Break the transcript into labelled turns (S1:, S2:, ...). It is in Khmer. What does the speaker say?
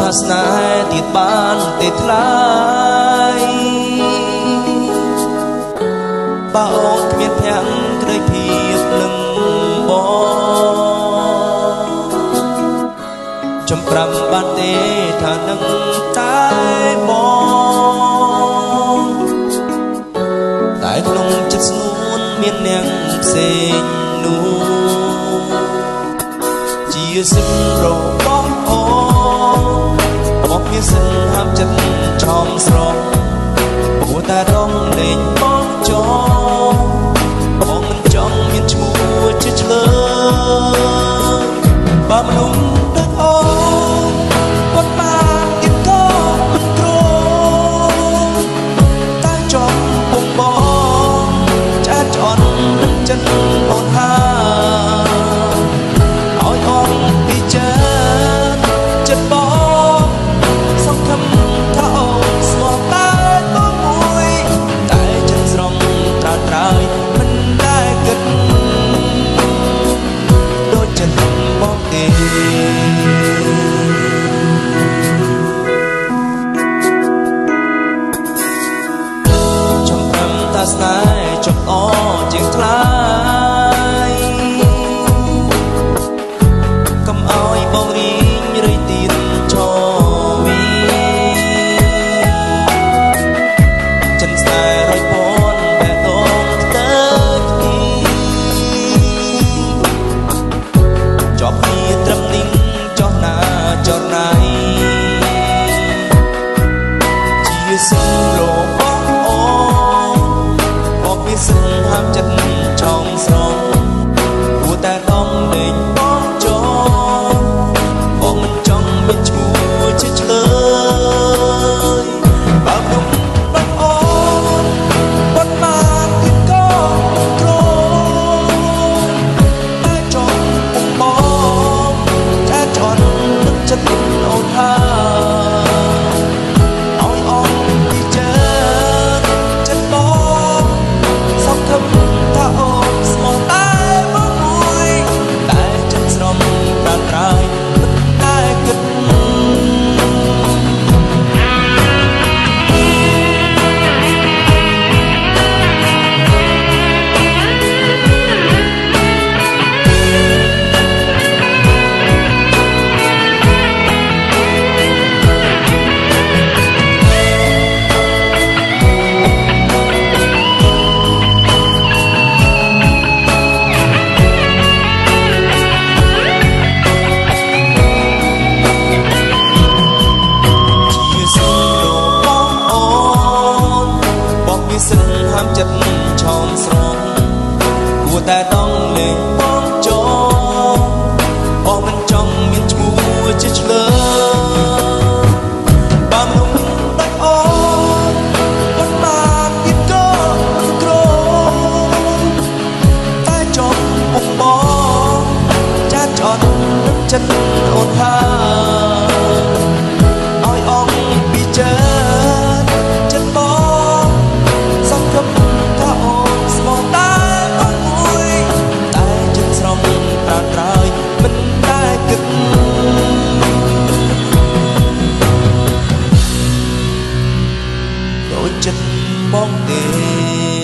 S1: ថាស្នេហ៍ទៀតបានទេថ្លៃបើអូនគ្មានភ័ក្រក្តីភាពនឹងបងចំប្រាំបានទេថានឹងតែបងតែក្នុងចិត្តស្ងួនមានអ្នកផ្សេងនោះជាសិទ្ធិរបស់អូនមកមានសិនហាប់ចិត្តឆោមស្រងព្រោះតែរងលេងបងចងបងមិនចង់មានឈ្មោះជាឆ្លើយបើមនុស្សដូចអូនគាត់បានទៀតក៏មិនគ្រោងតែចង់ពុំបងចាចអន់ចិត្តអូនហាឲ្យអូនពិចារណាចិត្តបងសង្ឃឹមថាអូនស្មោះតែបងមួយតែចិត្តស្រងត្រាត្រើយមិនដែលគិតដូចចិត្តបងទេចំប្រាំតាស្នេហ៍ចុកអជាងថ្លៃកុំឲ្យបងរីងរៃទៀតឈរវីចិនស្នេហ៍រយពន់បែបអូនស្ទើរទីជាប់គ្នាត្រឹមនេះចោះណាចរណៃជាសិនរបស់អូនបងមានសិនហាប់ចិត្តចង់ស្រងព្រោះតែដងលេងបងចងបងមិនចង់មានឈ្មោះជាឆ្លើយបើខ្ញុំបងអូនបាត់បានគឺក៏គ្រោងតែចង់ពុំបងតែចន់នឹងចិត្តអូនហាឲ្យអូនពិចារណាចិត្តបងសង្ឃឹមថាអូនស្មោះតែបងមួយតែចិត្តស្រមប្រាត្រើយមិនតែគិតសិនហាមចិត្តឆោមស្រងគួរតែต้องលេងបងចងបងមិនចង់មានឈ្មោះជាឆ្លើយបើមនុស្សដូចអូនគាត់បានទៀតក៏មិនគ្រោងតែចង់ពុកបងចាចអត់នឹងចិត្តអូនហាឲ្យអងពិចារណាចិត្តបងសង្ឃឹមថាអូនស្មោះតែបងមួយតែចិត្តស្រងត្រាត្រើយមិនដែលគិតដូចចិត្តបងទេ